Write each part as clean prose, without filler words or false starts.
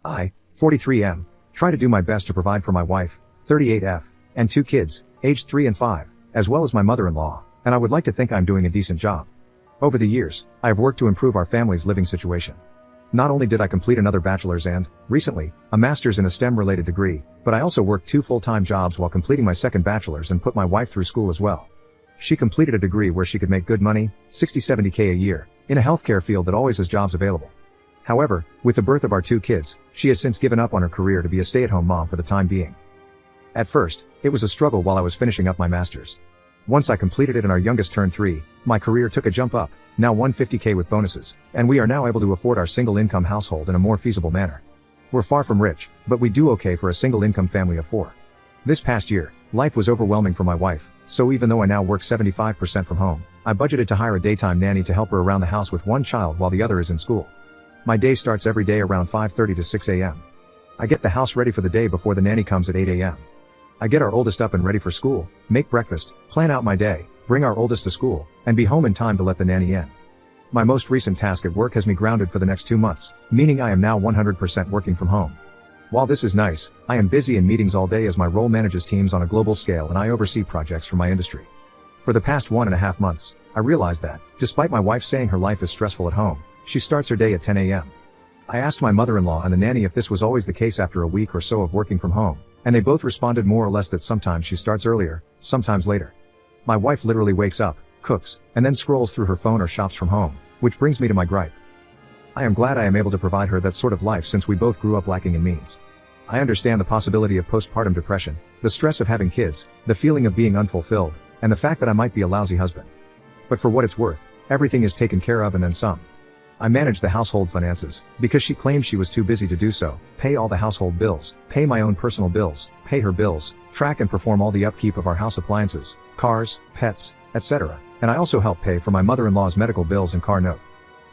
I, 43M, try to do my best to provide for my wife, 38F, and 2 kids, aged 3 and 5, as well as my mother-in-law, and I would like to think I'm doing a decent job. Over the years, I have worked to improve our family's living situation. Not only did I complete another bachelor's and, recently, a master's in a STEM-related degree, but I also worked 2 full-time jobs while completing my second bachelor's and put my wife through school as well. She completed a degree where she could make good money, 60-70K a year, in a healthcare field that always has jobs available. However, with the birth of our 2 kids, she has since given up on her career to be a stay-at-home mom for the time being. At first, it was a struggle while I was finishing up my master's. Once I completed it and our youngest turned 3, my career took a jump up, now 150K with bonuses, and we are now able to afford our single-income household in a more feasible manner. We're far from rich, but we do okay for a single-income family of 4. This past year, life was overwhelming for my wife, so even though I now work 75% from home, I budgeted to hire a daytime nanny to help her around the house with 1 child while the other is in school. My day starts every day around 5:30 to 6 a.m. I get the house ready for the day before the nanny comes at 8 a.m. I get our oldest up and ready for school, make breakfast, plan out my day, bring our oldest to school, and be home in time to let the nanny in. My most recent task at work has me grounded for the next 2 months, meaning I am now 100% working from home. While this is nice, I am busy in meetings all day as my role manages teams on a global scale and I oversee projects for my industry. For the past 1.5 months, I realized that, despite my wife saying her life is stressful at home, she starts her day at 10 a.m. I asked my mother-in-law and the nanny if this was always the case after a week or so of working from home, and they both responded more or less that sometimes she starts earlier, sometimes later. My wife literally wakes up, cooks, and then scrolls through her phone or shops from home, which brings me to my gripe. I am glad I am able to provide her that sort of life since we both grew up lacking in means. I understand the possibility of postpartum depression, the stress of having kids, the feeling of being unfulfilled, and the fact that I might be a lousy husband. But for what it's worth, everything is taken care of and then some. I manage the household finances, because she claimed she was too busy to do so, pay all the household bills, pay my own personal bills, pay her bills, track and perform all the upkeep of our house appliances, cars, pets, etc., and I also help pay for my mother-in-law's medical bills and car note.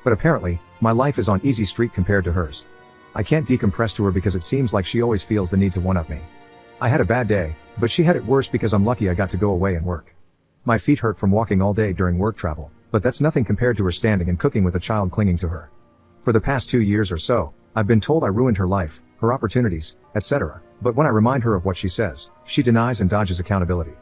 But apparently, my life is on easy street compared to hers. I can't decompress to her because it seems like she always feels the need to one-up me. I had a bad day, but she had it worse because I'm lucky I got to go away and work. My feet hurt from walking all day during work travel, but that's nothing compared to her standing and cooking with a child clinging to her. For the past 2 years or so, I've been told I ruined her life, her opportunities, etc., but when I remind her of what she says, she denies and dodges accountability.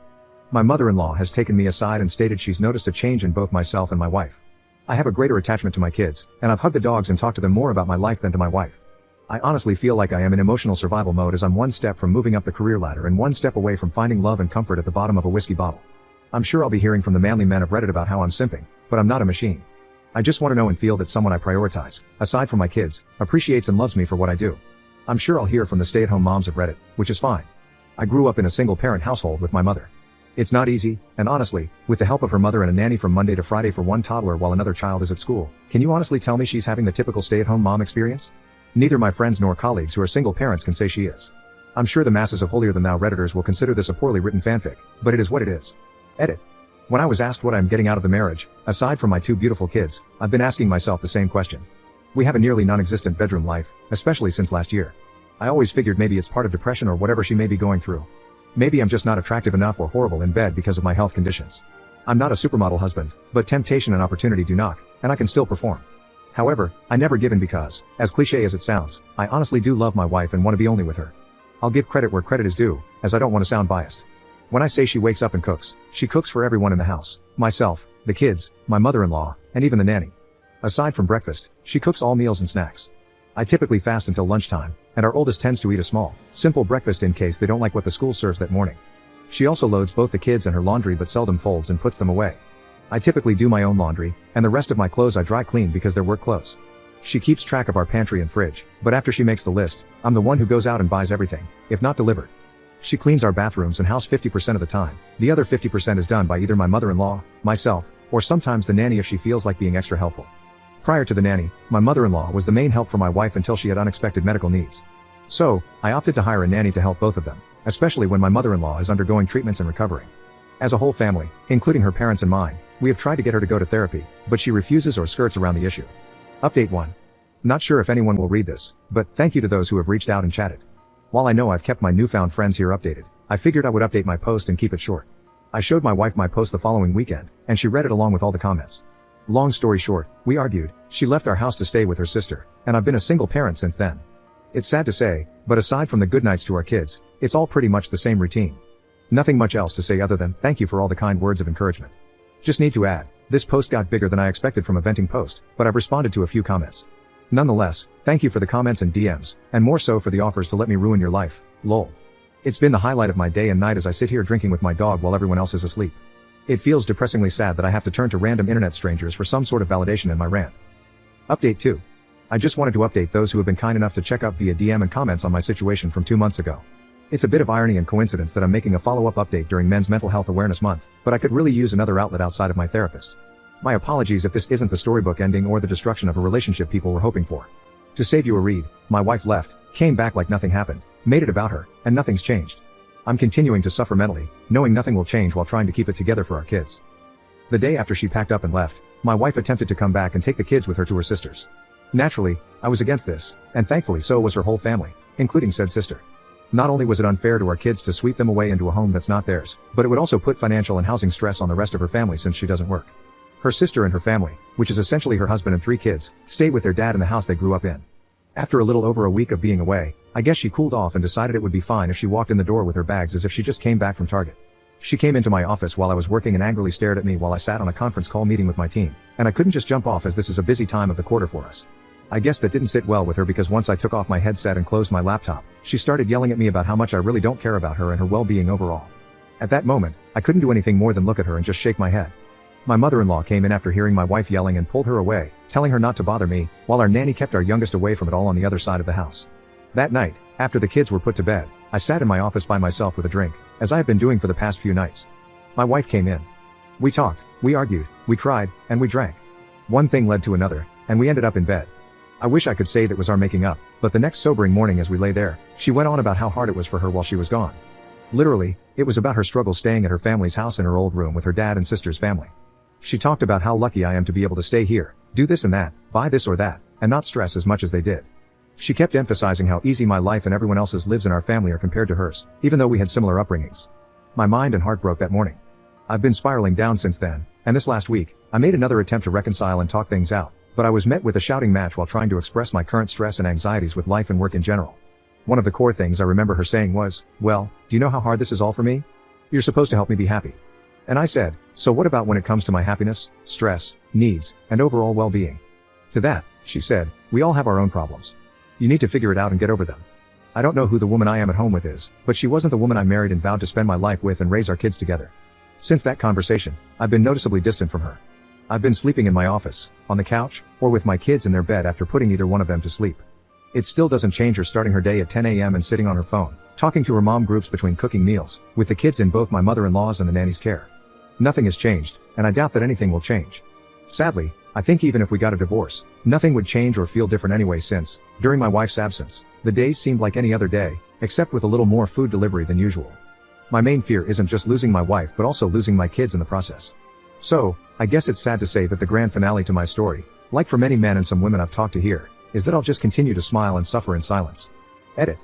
My mother-in-law has taken me aside and stated she's noticed a change in both myself and my wife. I have a greater attachment to my kids, and I've hugged the dogs and talked to them more about my life than to my wife. I honestly feel like I am in emotional survival mode as I'm 1 step from moving up the career ladder and 1 step away from finding love and comfort at the bottom of a whiskey bottle. I'm sure I'll be hearing from the manly men of Reddit about how I'm simping, but I'm not a machine. I just want to know and feel that someone I prioritize, aside from my kids, appreciates and loves me for what I do. I'm sure I'll hear from the stay-at-home moms of Reddit, which is fine. I grew up in a single-parent household with my mother. It's not easy, and honestly, with the help of her mother and a nanny from Monday to Friday for 1 toddler while another child is at school, can you honestly tell me she's having the typical stay-at-home mom experience? Neither my friends nor colleagues who are single parents can say she is. I'm sure the masses of holier-than-thou Redditors will consider this a poorly written fanfic, but it is what it is. Edit. When I was asked what I'm getting out of the marriage, aside from my 2 beautiful kids, I've been asking myself the same question. We have a nearly non-existent bedroom life, especially since last year. I always figured maybe it's part of depression or whatever she may be going through. Maybe I'm just not attractive enough or horrible in bed because of my health conditions. I'm not a supermodel husband, but temptation and opportunity do knock, and I can still perform. However, I never give in because, as cliche as it sounds, I honestly do love my wife and want to be only with her. I'll give credit where credit is due, as I don't want to sound biased. When I say she wakes up and cooks, she cooks for everyone in the house, myself, the kids, my mother-in-law, and even the nanny. Aside from breakfast, she cooks all meals and snacks. I typically fast until lunchtime, and our oldest tends to eat a small, simple breakfast in case they don't like what the school serves that morning. She also loads both the kids and her laundry but seldom folds and puts them away. I typically do my own laundry, and the rest of my clothes I dry clean because they're work clothes. She keeps track of our pantry and fridge, but after she makes the list, I'm the one who goes out and buys everything, if not delivered. She cleans our bathrooms and house 50% of the time. The other 50% is done by either my mother-in-law, myself, or sometimes the nanny if she feels like being extra helpful. Prior to the nanny, my mother-in-law was the main help for my wife until she had unexpected medical needs. So, I opted to hire a nanny to help both of them, especially when my mother-in-law is undergoing treatments and recovering. As a whole family, including her parents and mine, we have tried to get her to go to therapy, but she refuses or skirts around the issue. Update 1. Not sure if anyone will read this, but thank you to those who have reached out and chatted. While I know I've kept my newfound friends here updated, I figured I would update my post and keep it short. I showed my wife my post the following weekend, and she read it along with all the comments. Long story short, we argued, she left our house to stay with her sister, and I've been a single parent since then. It's sad to say, but aside from the good nights to our kids, it's all pretty much the same routine. Nothing much else to say other than, thank you for all the kind words of encouragement. Just need to add, this post got bigger than I expected from a venting post, but I've responded to a few comments. Nonetheless, thank you for the comments and DMs, and more so for the offers to let me ruin your life, lol. It's been the highlight of my day and night as I sit here drinking with my dog while everyone else is asleep. It feels depressingly sad that I have to turn to random internet strangers for some sort of validation in my rant. Update 2. I just wanted to update those who have been kind enough to check up via DM and comments on my situation from 2 months ago. It's a bit of irony and coincidence that I'm making a follow-up update during Men's Mental Health Awareness Month, but I could really use another outlet outside of my therapist. My apologies if this isn't the storybook ending or the destruction of a relationship people were hoping for. To save you a read, my wife left, came back like nothing happened, made it about her, and nothing's changed. I'm continuing to suffer mentally, knowing nothing will change while trying to keep it together for our kids. The day after she packed up and left, my wife attempted to come back and take the kids with her to her sisters. Naturally, I was against this, and thankfully so was her whole family, including said sister. Not only was it unfair to our kids to sweep them away into a home that's not theirs, but it would also put financial and housing stress on the rest of her family since she doesn't work. Her sister and her family, which is essentially her husband and 3 kids, stayed with their dad in the house they grew up in. After a little over a week of being away, I guess she cooled off and decided it would be fine if she walked in the door with her bags as if she just came back from Target. She came into my office while I was working and angrily stared at me while I sat on a conference call meeting with my team, and I couldn't just jump off as this is a busy time of the quarter for us. I guess that didn't sit well with her because once I took off my headset and closed my laptop, she started yelling at me about how much I really don't care about her and her well-being overall. At that moment, I couldn't do anything more than look at her and just shake my head. My mother-in-law came in after hearing my wife yelling and pulled her away, telling her not to bother me, while our nanny kept our youngest away from it all on the other side of the house. That night, after the kids were put to bed, I sat in my office by myself with a drink, as I have been doing for the past few nights. My wife came in. We talked, we argued, we cried, and we drank. One thing led to another, and we ended up in bed. I wish I could say that was our making up, but the next sobering morning as we lay there, she went on about how hard it was for her while she was gone. Literally, it was about her struggle staying at her family's house in her old room with her dad and sister's family. She talked about how lucky I am to be able to stay here, do this and that, buy this or that, and not stress as much as they did. She kept emphasizing how easy my life and everyone else's lives in our family are compared to hers, even though we had similar upbringings. My mind and heart broke that morning. I've been spiraling down since then, and this last week, I made another attempt to reconcile and talk things out, but I was met with a shouting match while trying to express my current stress and anxieties with life and work in general. One of the core things I remember her saying was, "Well, do you know how hard this is all for me? You're supposed to help me be happy." And I said, "So what about when it comes to my happiness, stress, needs, and overall well-being?" To that, she said, "We all have our own problems. You need to figure it out and get over them." I don't know who the woman I am at home with is, but she wasn't the woman I married and vowed to spend my life with and raise our kids together. Since that conversation, I've been noticeably distant from her. I've been sleeping in my office, on the couch, or with my kids in their bed after putting either one of them to sleep. It still doesn't change her starting her day at 10 a.m. and sitting on her phone, talking to her mom groups between cooking meals, with the kids in both my mother-in-law's and the nanny's care. Nothing has changed, and I doubt that anything will change. Sadly, I think even if we got a divorce, nothing would change or feel different anyway since, during my wife's absence, the days seemed like any other day, except with a little more food delivery than usual. My main fear isn't just losing my wife but also losing my kids in the process. So, I guess it's sad to say that the grand finale to my story, like for many men and some women I've talked to here, is that I'll just continue to smile and suffer in silence. Edit.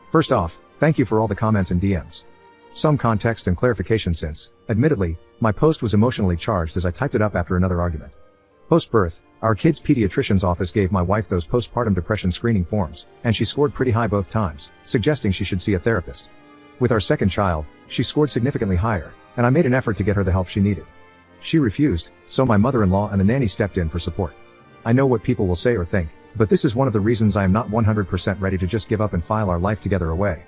First off, thank you for all the comments and DMs. Some context and clarification since, admittedly, my post was emotionally charged as I typed it up after another argument. Post-birth, our kids' pediatrician's office gave my wife those postpartum depression screening forms, and she scored pretty high both times, suggesting she should see a therapist. With our second child, she scored significantly higher, and I made an effort to get her the help she needed. She refused, so my mother-in-law and the nanny stepped in for support. I know what people will say or think, but this is one of the reasons I am not 100% ready to just give up and file our life together away.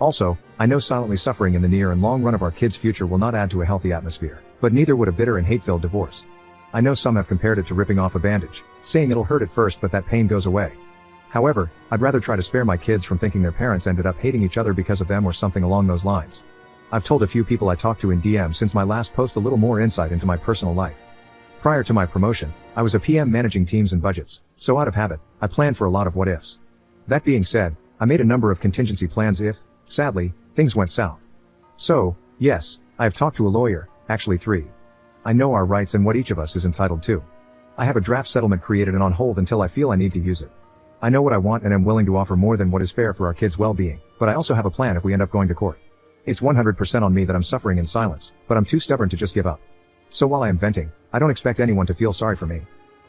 Also, I know silently suffering in the near and long run of our kids' future will not add to a healthy atmosphere, but neither would a bitter and hate-filled divorce. I know some have compared it to ripping off a bandage, saying it'll hurt at first but that pain goes away. However, I'd rather try to spare my kids from thinking their parents ended up hating each other because of them or something along those lines. I've told a few people I talked to in DM since my last post a little more insight into my personal life. Prior to my promotion, I was a PM managing teams and budgets, so out of habit, I planned for a lot of what-ifs. That being said, I made a number of contingency plans if, sadly, things went south. So, yes, I have talked to a lawyer, actually 3. I know our rights and what each of us is entitled to. I have a draft settlement created and on hold until I feel I need to use it. I know what I want and am willing to offer more than what is fair for our kids' well-being, but I also have a plan if we end up going to court. It's 100% on me that I'm suffering in silence, but I'm too stubborn to just give up. So while I am venting, I don't expect anyone to feel sorry for me.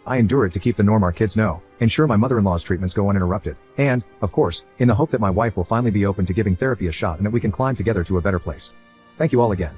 I endure it to keep the norm our kids know, ensure my mother-in-law's treatments go uninterrupted, and, of course, in the hope that my wife will finally be open to giving therapy a shot and that we can climb together to a better place. Thank you all again.